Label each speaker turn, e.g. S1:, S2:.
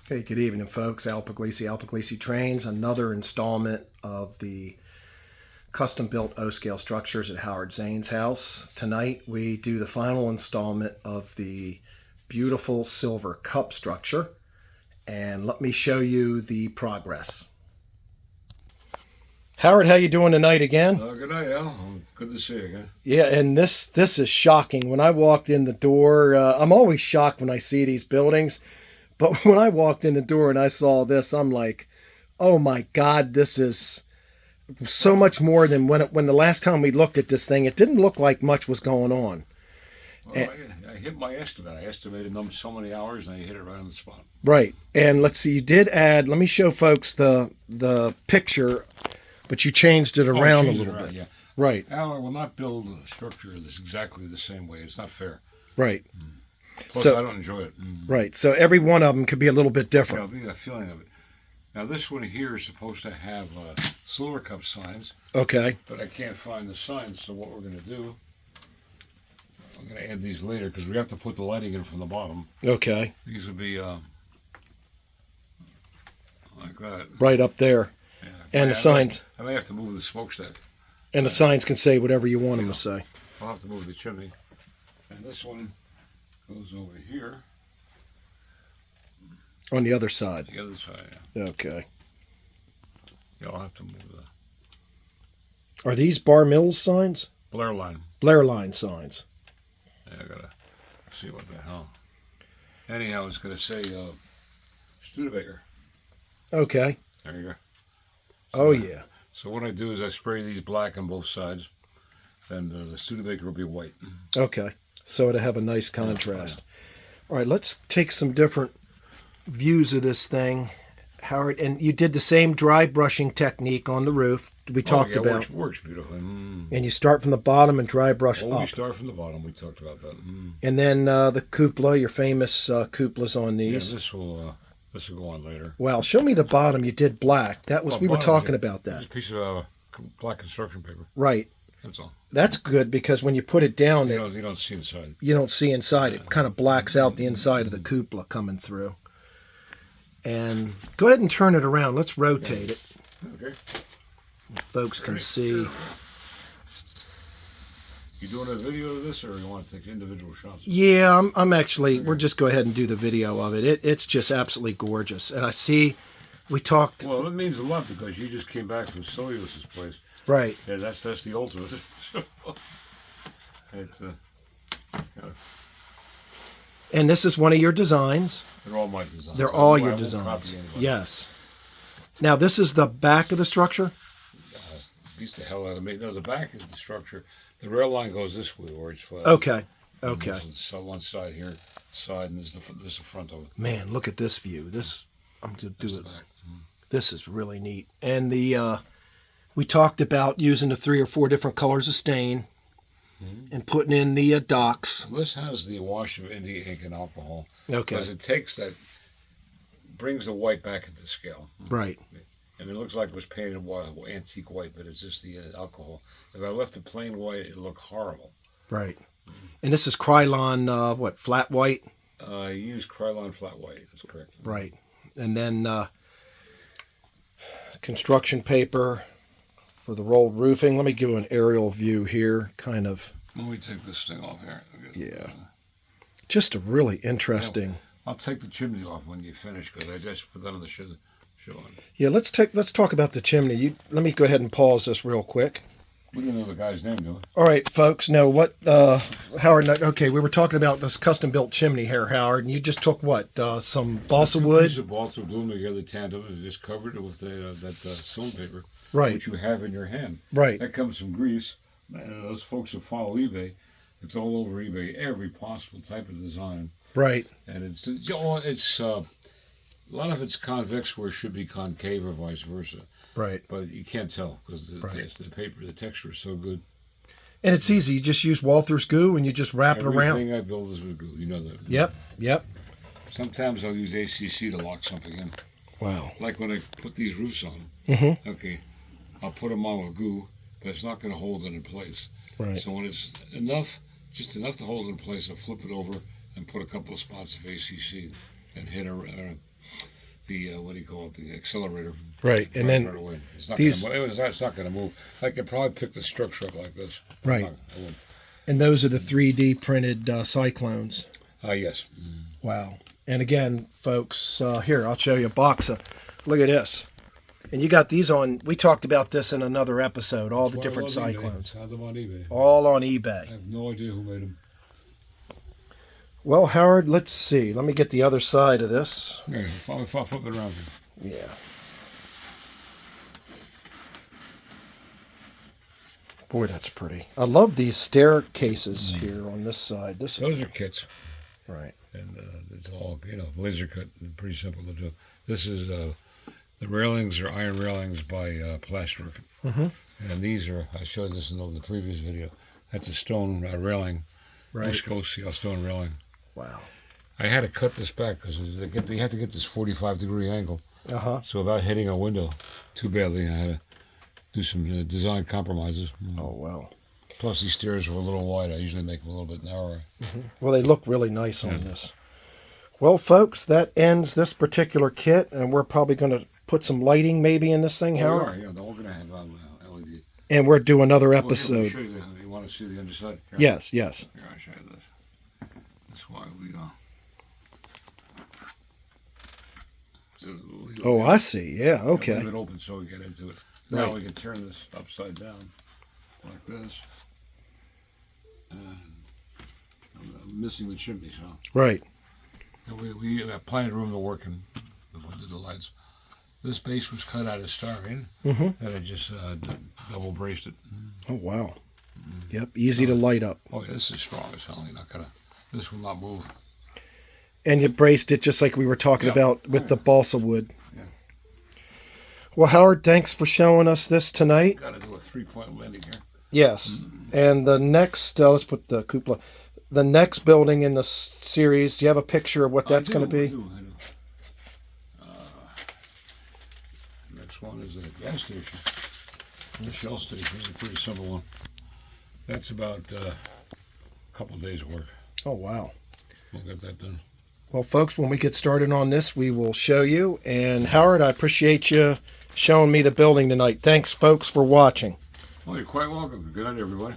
S1: Hey, good evening, folks. Al Puglisi Trains, another installment of the custom-built O-scale structures at Howard Zane's house. Tonight, we do the final installment of the beautiful silver cup structure, and let me show you the progress. Howard, how you doing tonight again?
S2: Good night, Al. Good to see you again.
S1: Yeah, and this is shocking. When I walked in the door, I'm always shocked when I see these buildings. But when I walked in the door and I saw this, I'm like, oh my God, this is so much more than when the last time we looked at this thing, it didn't look like much was going on.
S2: Well, I hit my estimate. I estimated them so many hours, and I hit it right on the spot.
S1: Right. And let's see, you did add, let me show folks the picture, but you changed it around a little bit.
S2: Yeah.
S1: Right.
S2: Al, I will not build a structure that's exactly the same way. It's not fair.
S1: Right.
S2: Plus, I don't enjoy it.
S1: Right. So every one of them could be a little bit different.
S2: I'll be a feeling of it. Now, this one here is supposed to have silver cup signs.
S1: Okay.
S2: But I can't find the signs, so what we're going to do, I'm going to add these later because we have to put the lighting in from the bottom.
S1: Okay.
S2: These will be like that.
S1: Right up there.
S2: Yeah.
S1: And the signs.
S2: I may have to move the smokestack.
S1: And the signs can say whatever you want them to say.
S2: I'll have to move the chimney. And this one goes over here.
S1: On the other side.
S2: The other side, yeah.
S1: Okay.
S2: Yeah, I'll have to move the...
S1: Are these Bar Mills signs?
S2: Blair line.
S1: Blair line signs.
S2: Yeah, I gotta see what the hell. Anyhow, it's gonna say Studebaker.
S1: Okay.
S2: There you go.
S1: So, yeah.
S2: So what I do is I spray these black on both sides, and the Studebaker will be white.
S1: Okay. So to have a nice contrast. All right, let's take some different views of this thing, Howard. And you did the same dry brushing technique on the roof we talked about.
S2: Works beautifully.
S1: And you start from the bottom and dry brush up.
S2: We start from the bottom. We talked about that.
S1: And then the cupola, your famous cupolas on these.
S2: Yeah, this will go on later.
S1: Well, show me the bottom. You did black. That was we were talking about that.
S2: It's a piece of black construction paper.
S1: Right.
S2: That's all.
S1: That's good because when you put it down,
S2: you don't see inside.
S1: You don't see inside. It kind of blacks out the inside of the cupola coming through. And go ahead and turn it around. Let's rotate it.
S2: Okay.
S1: Folks can see.
S2: You doing a video of this, or you want to take individual shots?
S1: Yeah, I'm actually. Okay. We'll just go ahead and do the video of it. It's just absolutely gorgeous. And I see, we talked.
S2: Well, it means a lot because you just came back from Cellulos's place.
S1: Right.
S2: Yeah, that's the ultimate. It's
S1: And this is one of your designs.
S2: They're all my designs.
S1: They're all your designs. Yes. Now this is the back of the structure.
S2: Beats the hell out of me. No, the back is the structure. The rail line goes this way, where it's flat.
S1: Okay. Okay.
S2: So one side here, and this is the front of it.
S1: Man, look at this view. I'm gonna do it.
S2: Mm-hmm.
S1: This is really neat. And we talked about using the 3 or 4 different colors of stain and putting in the docks.
S2: This has the wash of India ink and alcohol.
S1: Okay.
S2: Because it brings the white back into scale.
S1: Right.
S2: And it looks like it was painted antique white, but it's just the alcohol. If I left it plain white, it'd look horrible.
S1: Right. And this is Krylon, flat white?
S2: I use Krylon flat white. That's correct.
S1: Right. And then construction paper for the rolled roofing. Let me give you an aerial view here, kind of.
S2: Let me take this thing off here.
S1: Yeah. Just a really interesting.
S2: Yeah, I'll take the chimney off when you finish, because I just put that on the show.
S1: Yeah, let's talk about the chimney. Let me go ahead and pause this real quick.
S2: We didn't know the guy's name, do we?
S1: All right, folks. Now, Howard? Okay, we were talking about this custom-built chimney here, Howard, and you just took what? Some balsa wood?
S2: Piece of balsa wood, glued together, tandem, and just covered it with that stone paper,
S1: right? Which
S2: you have in your hand,
S1: right?
S2: That comes from Greece. Those folks who follow eBay, it's all over eBay. Every possible type of design,
S1: right? And
S2: it's a lot of it's convex where it should be concave or vice versa.
S1: Right.
S2: But you can't tell because the paper, the texture is so good.
S1: And it's easy. You just use Walther's glue and you just wrap it around.
S2: Everything I build is with glue. You know that.
S1: Yep.
S2: Sometimes I'll use ACC to lock something in.
S1: Wow.
S2: Like when I put these roofs on.
S1: Mm-hmm.
S2: Okay. I'll put them on with glue, but it's not going to hold it in place.
S1: Right.
S2: So when it's just enough to hold it in place, I'll flip it over and put a couple of spots of ACC and hit a the what do you call it? The accelerator.
S1: Right, and then
S2: right away. It's not
S1: these-
S2: gonna, it's not going to move. I could probably pick the structure up like this.
S1: Right.
S2: I wouldn't.
S1: and those are the 3D printed cyclones.
S2: Yes.
S1: Wow. And again, folks, here, I'll show you a box of, look at this. And you got these on, we talked about this in another episode, all the
S2: That's why I
S1: different
S2: love eBay.
S1: cyclones.
S2: I have them on eBay.
S1: All on
S2: I
S1: eBay.
S2: have no idea who made them.
S1: Well, Howard, let's see. Let me get the other side of this.
S2: Yeah, flip it around.
S1: Yeah. Boy, that's pretty. I love these staircases here on this side. This
S2: Those are kits.
S1: right.
S2: And it's all, laser cut, and pretty simple to do. This is, the railings are iron railings by Plasterwork.
S1: Mm-hmm.
S2: And these are, I showed this in the previous video, that's a stone railing.
S1: Right.
S2: Viscose stone railing.
S1: Wow.
S2: I had to cut this back because they have to get this 45-degree angle.
S1: Uh-huh.
S2: So without hitting a window too badly, I had to do some design compromises.
S1: Oh, wow.
S2: Plus these stairs were a little wide. I usually make them a little bit narrower.
S1: Mm-hmm. Well, they look really nice on this. Well, folks, that ends this particular kit, and we're probably going to put some lighting maybe in this thing, Howard.
S2: Yeah, they're all going to have LED.
S1: And we're doing another
S2: Well, here,
S1: episode.
S2: let me show you you want to see the underside? Here.
S1: Yes, yes.
S2: Here, I'll show you this. That's why we
S1: Oh, I see. Yeah, okay.
S2: Leave it open so we get into it.
S1: Right.
S2: Now we can turn this upside down like this. And I'm missing the chimney, so.
S1: Right.
S2: So we have plenty of room to work in with the lights. This base was cut out of styrene,
S1: Mm-hmm.
S2: and I just double braced it.
S1: Oh, wow. Yep, easy to light up.
S2: Oh yeah, this is strong as hell. You're not gonna. This will not move.
S1: And you braced it just like we were talking
S2: Yeah.
S1: about with the balsa wood.
S2: Yeah.
S1: Well, Howard, thanks for showing us this tonight.
S2: Got to do a 3-point landing here.
S1: Yes. And the next, let's put the cupola. The next building in the series, do you have a picture of what that's going to be?
S2: I do. Next one is a gas station. The Shell station is a pretty simple one. That's about a couple days of work.
S1: Oh, wow.
S2: We'll get that done.
S1: Well, folks, when we get started on this, we will show you. And Howard, I appreciate you showing me the building tonight. Thanks, folks, for watching.
S2: Well, you're quite welcome. Good night, everybody.